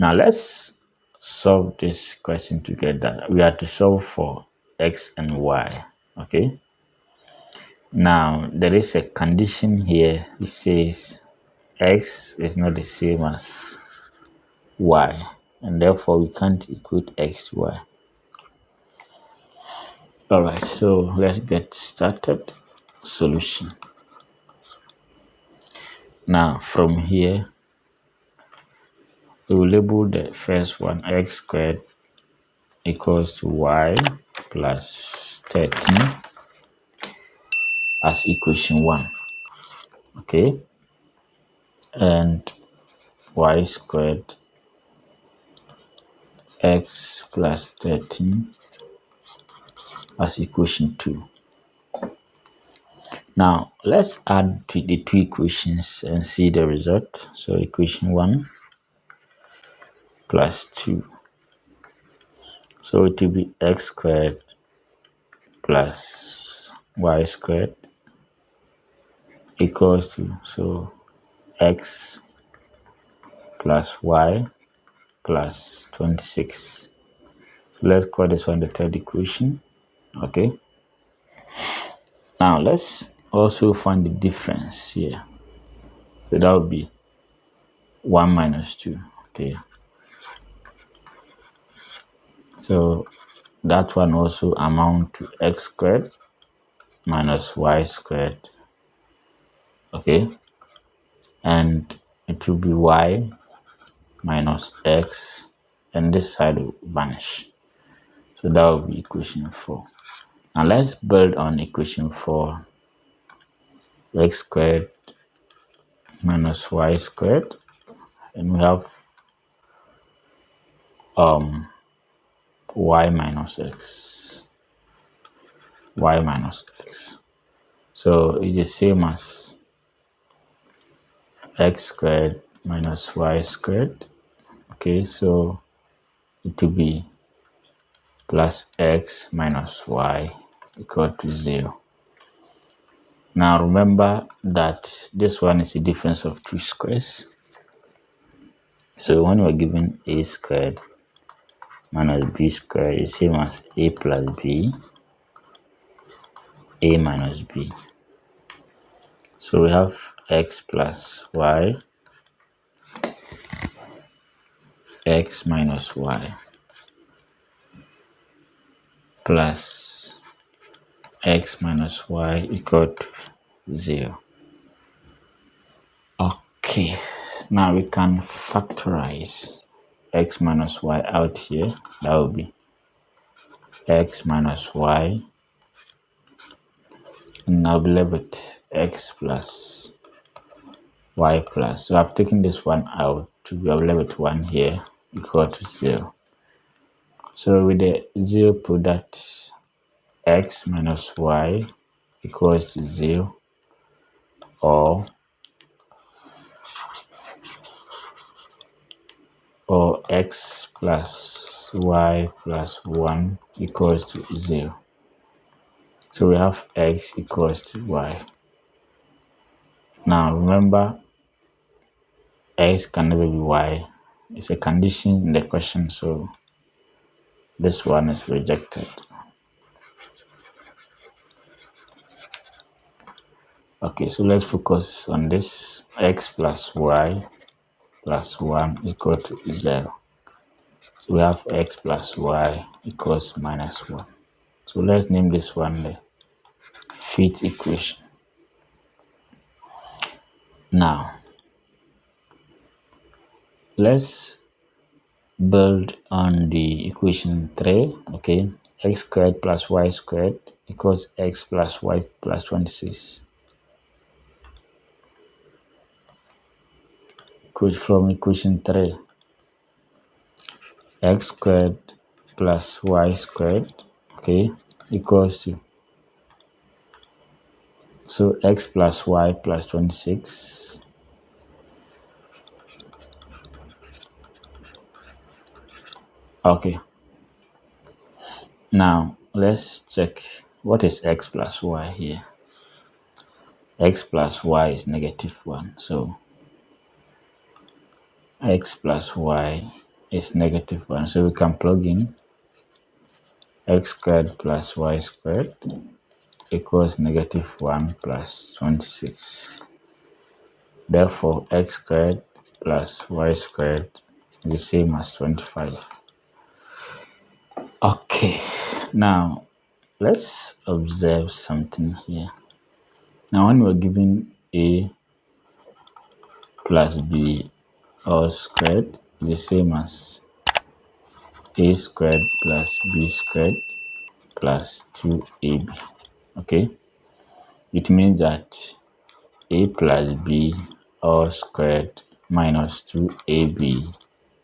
Now let's solve this question together. We are to solve for x and y. Okay. Now there is a condition here which says x is not the same as y, and therefore we can't equate x to y. All right, so let's get started. Solution. Now from here we will label the first one x squared equals to y plus 13 as equation 1. Okay, and y squared x plus 13 as equation 2. Now let's add to the two equations and see the result. So equation 1 plus 2, so it will be x squared plus y squared equals to, so x plus y plus 26. So let's call this one the third equation. Okay, now let's also find the difference here. So that would be 1 minus 2. Okay, so that one also amount to x squared minus y squared. Okay, and it will be y minus x, and this side will vanish. So that will be equation 4. Now let's build on equation 4. X squared minus y squared, and we have y minus x. So it's the same as x squared minus y squared. Okay, so it will be plus x minus y equal to 0. Now remember that this one is a difference of two squares. So when we're given a squared minus b squared is same as a plus b, a minus b. So we have x plus y, x minus y, plus x minus y equal to 0. Okay, now we can factorize x minus y out here. That will be x minus y, and I'll be left with x plus y plus. So I've taken this one out to be left with 1 here equal to 0. So with the 0 product, x minus y equals to 0, or x plus y plus 1 equals to 0. So we have x equals to y. Now remember, x can never be y. It's a condition in the question, so this one is rejected. Okay, so let's focus on this. X plus y plus 1 equal to 0. So we have x plus y equals minus 1. So let's name this one the fifth equation. Now let's build on the equation 3. Okay, x squared plus y squared equals x plus y plus 26. From equation 3, x squared plus y squared, okay, equals to, so x plus y plus 26. Okay, now let's check what is x plus y here. X plus y is -1, so x plus y is negative 1. So we can plug in x squared plus y squared equals negative 1 plus 26. Therefore, x squared plus y squared is the same as 25. Okay, now let's observe something here. Now, when we're given a plus b all squared is the same as a squared plus b squared plus 2ab. Okay, it means that a plus b all squared minus 2ab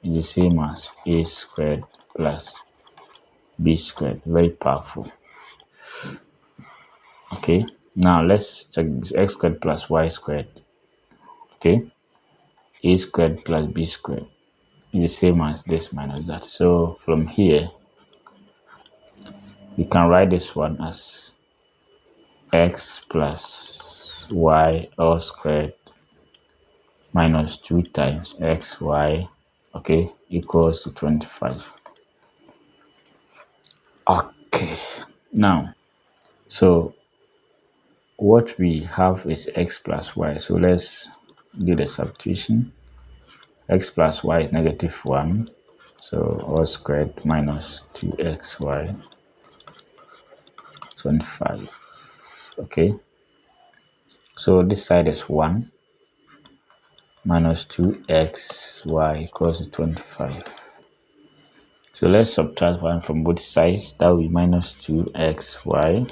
is the same as a squared plus b squared. Very powerful. Okay, now let's check this x squared plus y squared. Okay, a squared plus b squared is the same as this minus that. So from here, we can write this one as x plus y all squared minus 2 times xy, okay, equals to 25. Okay, now, so what we have is x plus y. So let's do the substitution. X plus y is negative 1. So all squared minus 2xy, 25. Okay, so this side is 1 minus 2xy equals to 25. So let's subtract 1 from both sides. That will be minus 2xy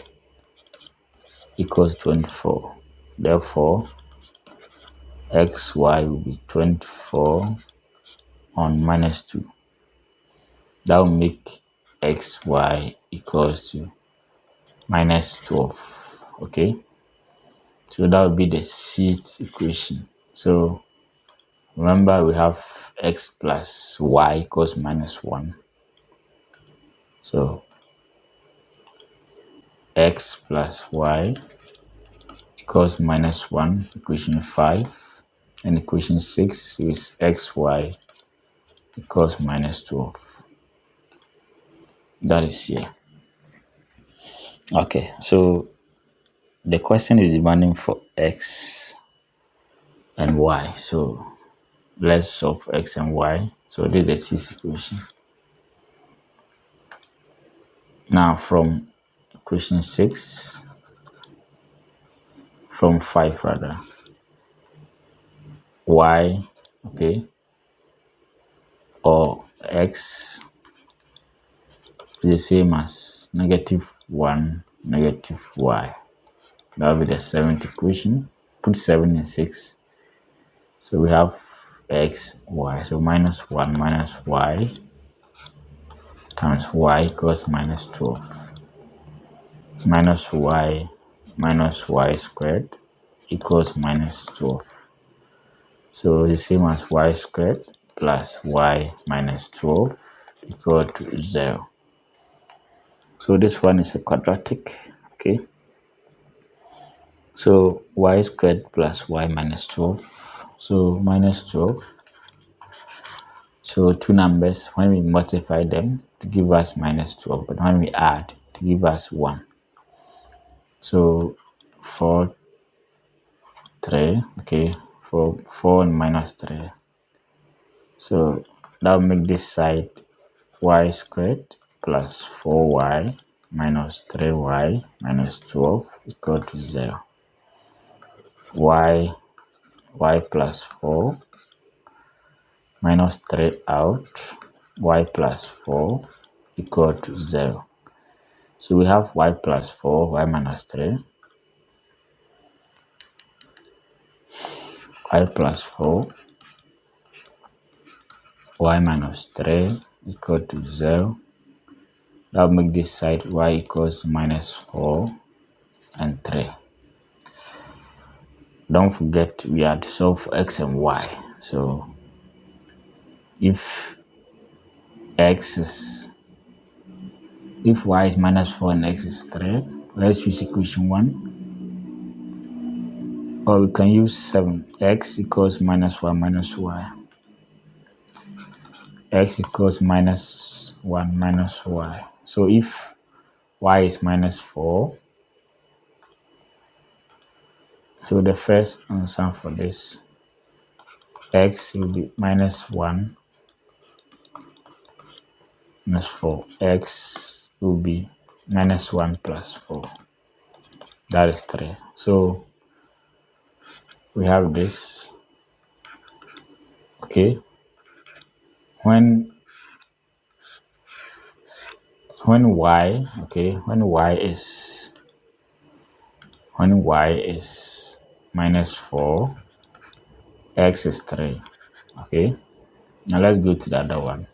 equals 24. Therefore, xy will be 24 on minus 2. That will make xy equals to minus 12. Okay, so that will be the sixth equation. So remember, we have x plus y equals minus 1. So x plus y equals minus 1, equation 5. And equation 6 is xy equals minus 12. That is here. Okay, so the question is demanding for x and y. So let's solve for x and y. So this is the sixth equation. Now from equation 6, from 5 rather, y, okay, or x is the same as negative 1, negative y. That will be the seventh equation. Put 7 and 6. So we have x, y. So minus 1 minus y times y equals minus 12. Minus y squared equals minus 12. So the same as y squared plus y minus 12 equal to 0. So this one is a quadratic. Okay. So y squared plus y minus 12. So minus 12. So two numbers, when we multiply them to give us minus 12, but when we add to give us 1. So 4, 3, okay, 4 and minus 3. So that will make this side y squared plus 4y minus 3y minus 12 equal to 0. y plus 4 minus 3 out, y plus 4 equal to 0. So we have y plus 4, y minus 3, y plus 4, y minus 3 equal to 0. That will make this side y equals minus 4 and 3. Don't forget we have to solve for x and y. So if y is minus 4 and x is 3, let's use equation 1. Or we can use 7. X equals minus 1 minus y. x equals minus 1 minus y. So if y is minus 4, so the first answer for this, x will be minus 1 minus 4. X will be minus 1 plus 4. That is 3. So we have this. Okay. When y, okay, when y is minus 4, x is 3. Okay. Now let's go to the other one.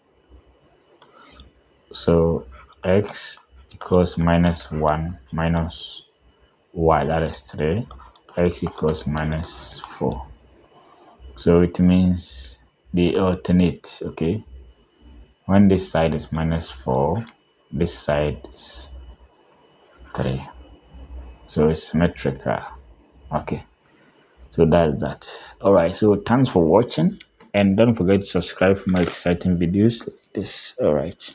So x equals minus 1 minus y, that is 3. X equals minus 4. So it means they alternate. Okay. When this side is minus 4, this side is 3. So it's symmetrical. Okay. So that's that. All right. So thanks for watching, and don't forget to subscribe for more exciting videos like this. All right.